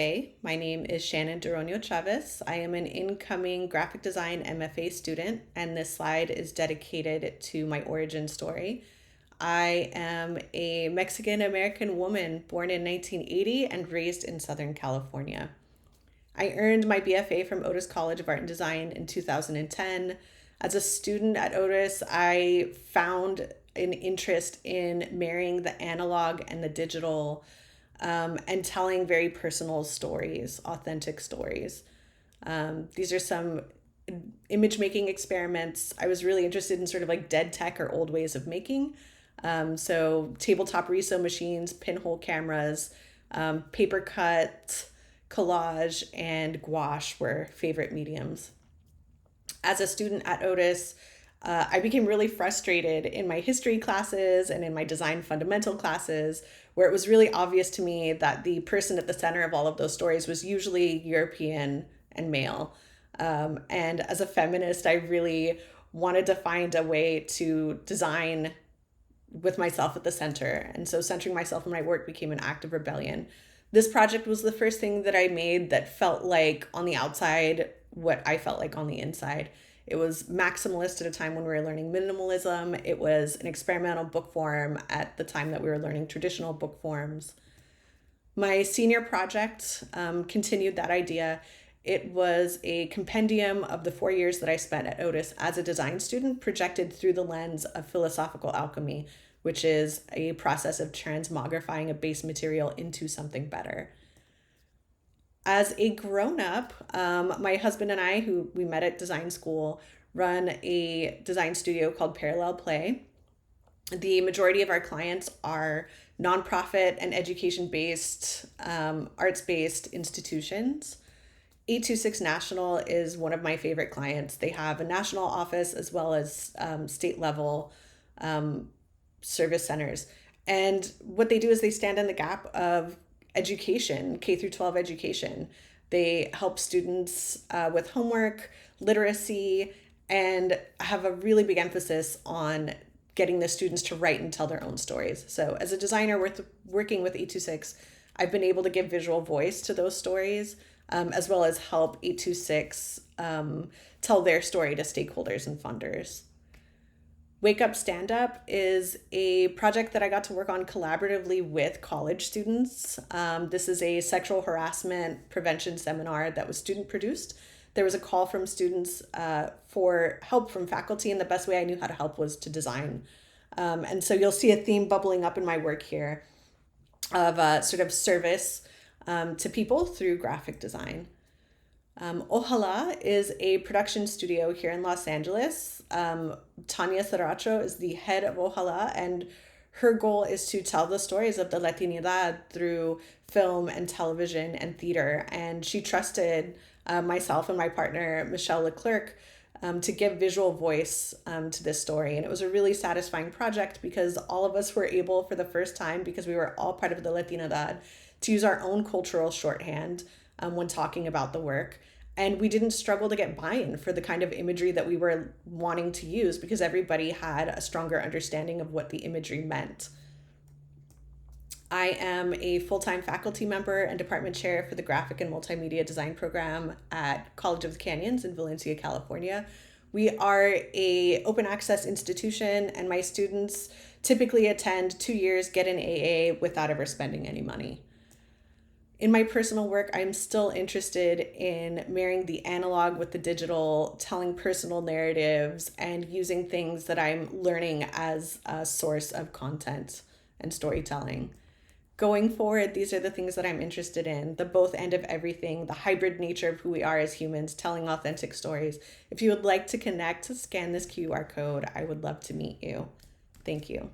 Hey, my name is Shannon Duronio-Chavez. I am an incoming graphic design MFA student, and this slide is dedicated to my origin story. I am a Mexican American woman born in 1980 and raised in Southern California. I earned my BFA from Otis College of Art and Design in 2010. As a student at Otis, I found an interest in marrying the analog and the digital, and telling very personal stories, authentic stories. These are some image making experiments. I was really interested in sort of like dead tech or old ways of making. So tabletop resew machines, pinhole cameras, paper cut, collage, and gouache were favorite mediums. As a student at Otis, I became really frustrated in my history classes and in my design fundamental classes, where it was really obvious to me that the person at the center of all of those stories was usually European and male. And as a feminist, I really wanted to find a way to design with myself at the center. And so centering myself in my work became an act of rebellion. This project was the first thing that I made that felt like on the outside what I felt like on the inside. It was maximalist at a time when we were learning minimalism. It was an experimental book form at the time that we were learning traditional book forms. My senior project continued that idea. It was a compendium of the 4 years that I spent at Otis as a design student, projected through the lens of philosophical alchemy, which is a process of transmogrifying a base material into something better. As a grown-up, my husband and I, who we met at design school, run a design studio called Parallel Play. The majority of our clients are nonprofit and education-based, arts-based institutions. 826 National is one of my favorite clients. They have a national office as well as state-level service centers. And what they do is they stand in the gap of education, K through 12 education. They help students with homework, literacy, and have a really big emphasis on getting the students to write and tell their own stories. So as a designer working with 826, I've been able to give visual voice to those stories, as well as help 826 tell their story to stakeholders and funders. Wake Up Stand Up is a project that I got to work on collaboratively with college students. This is a sexual harassment prevention seminar that was student produced. There was a call from students for help from faculty, and the best way I knew how to help was to design. And so you'll see a theme bubbling up in my work here of sort of service to people through graphic design. Ojalá is a production studio here in Los Angeles. Tanya Saracho is the head of Ojalá, and her goal is to tell the stories of the Latinidad through film and television and theater. And she trusted myself and my partner, Michelle Leclerc, to give visual voice to this story. And it was a really satisfying project because all of us were able for the first time, because we were all part of the Latinidad, to use our own cultural shorthand when talking about the work. And we didn't struggle to get buy-in for the kind of imagery that we were wanting to use because everybody had a stronger understanding of what the imagery meant. I am a full-time faculty member and department chair for the graphic and multimedia design program at College of the Canyons in Valencia, California. We are an open access institution, and my students typically attend 2 years, get an AA without ever spending any money. In my personal work, I'm still interested in marrying the analog with the digital, telling personal narratives, and using things that I'm learning as a source of content and storytelling. Going forward, these are the things that I'm interested in, the both and of everything, the hybrid nature of who we are as humans, telling authentic stories. If you would like to connect, scan this QR code. I would love to meet you. Thank you.